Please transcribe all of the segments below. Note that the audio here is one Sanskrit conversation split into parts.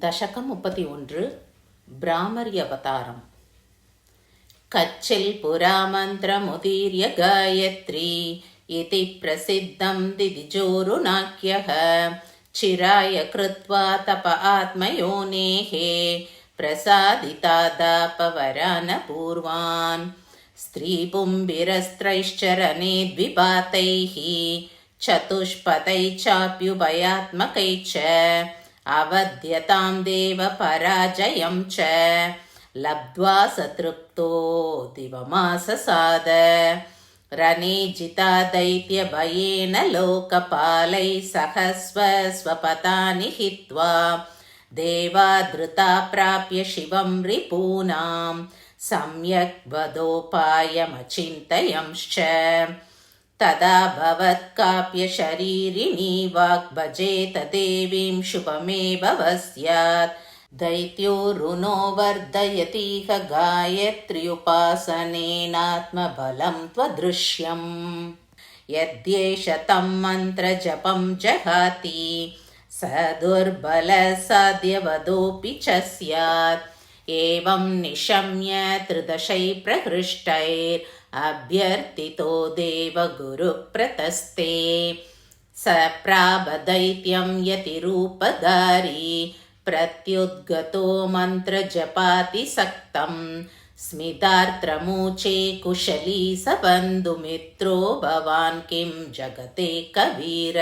दशकं 31 ब्राह्मर्यवतारम् कच्चिल् पुरामन्त्रमुदीर्य गायत्री इति प्रसिद्धं दिदिजोरुनाक्यः चिराय कृत्वा तप आत्मयोनेः प्रसादितादापवरान् पूर्वान् स्त्रीपुंभिरस्त्रैश्चरणे द्विपातैः चतुष्पदैश्चाप्युभयात्मकैश्च अवध्यतां देव पराजयं च लब्ध्वा सतृप्तो दिवमाससाद रणे जिता दैत्यभयेन लोकपालैः सह स्वपतानि हित्वा देवाधृता प्राप्य शिवं रिपूनां सम्यक् वदोपायमचिन्तयंश्च तदा भवत्काप्य शरीरिणी वाक् भजेत देवीं शुभमेव स्यात् दैत्योरुनो वर्धयतीह गायत्र्युपासनेनात्मबलं त्वदृश्यम् यद्येष तं मन्त्रजपं जहाति स दुर्बलसाध्यवदोऽपि च स्यात् एवं निशम्य त्रिदशै प्रहृष्टैरभ्यर्थितो देवगुरुप्रतस्ते स प्राबदैत्यं यतिरूपधारी प्रत्युद्गतो मन्त्रजपातिसक्तं स्मितार्त्रमूचे कुशली स बन्धुमित्रो भवान् किं जगते कवीर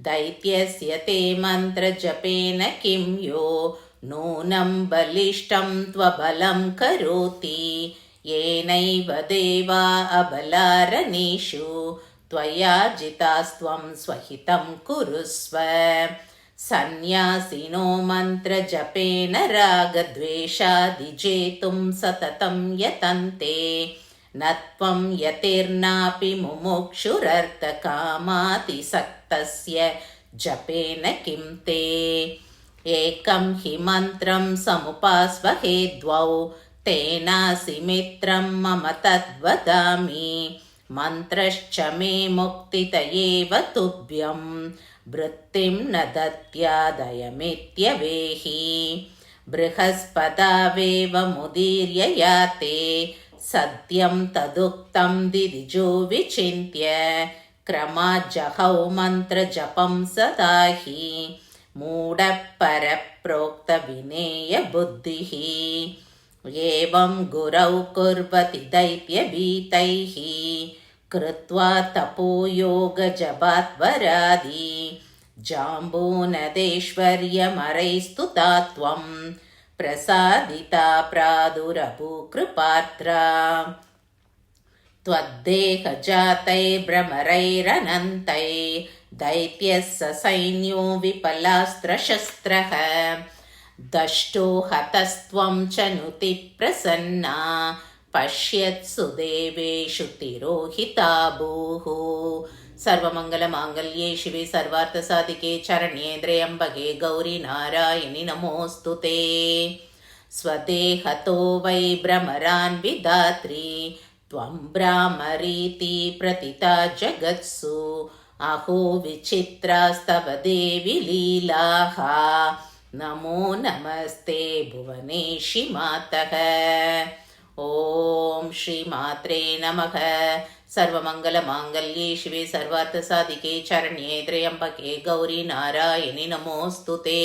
दैत्यस्य ते मन्त्रजपेन किं यो नूनं बलिष्ठं त्वबलं करोति येनैव देवा अबलारणेषु त्वया जितास्त्वं स्वहितं कुरुस्व सन्न्यासिनो मन्त्रजपेन रागद्वेषादिजेतुं सततं यतन्ते न त्वं यतिर्नापि मुमुक्षुरर्थकामातिसक्तस्य जपेन किं ते एकं हि मन्त्रं समुपास्वहे द्वौ तेनासि मित्रं मम तद्वदामि मन्त्रश्च मे मुक्तितयेव तुभ्यं वृत्तिं न दत्यादयमित्यवेहि बृहस्पदावेवमुदीर्य याते सत्यं तदुक्तं दिदिजो विचिन्त्य क्रमाज्जहौ मन्त्रजपं सदा हि मूढपरप्रोक्तविनेयबुद्धिः एवं गुरौ कुर्वति दैत्यभीतैः कृत्वा तपोयोगजपात्वरादि जाम्बूनदेश्वर्यमरैस्तुता त्वं प्रसादिता प्रादुरभूकृपार्त्रा त्वद्देहजातैर्भ्रमरैरनन्तैर्दैत्यः ससैन्यो विपलास्त्रशस्त्रः दष्टो हतस्त्वं च नुति प्रसन्ना पश्यत्सु देवेषु तिरोहिता भूः सर्वमङ्गलमाङ्गल्ये शिवे सर्वार्थसाधिके शरण्ये त्र्यम्बके गौरी नारायणि नमोऽस्तु ते स्वदेहतो वै भ्रमरान् विधात्री त्वं भ्रामरीति प्रतिता जगत्सु अहो विचित्रास्तव देवि लीलाः नमो नमस्ते भुवनेशि मातः ॐ श्रीमात्रे नमः सर्वमङ्गलमाङ्गल्ये शिवे सर्वार्थसाधिके शरण्ये त्र्यम्बके गौरी नारायणि नमोऽस्तु ते।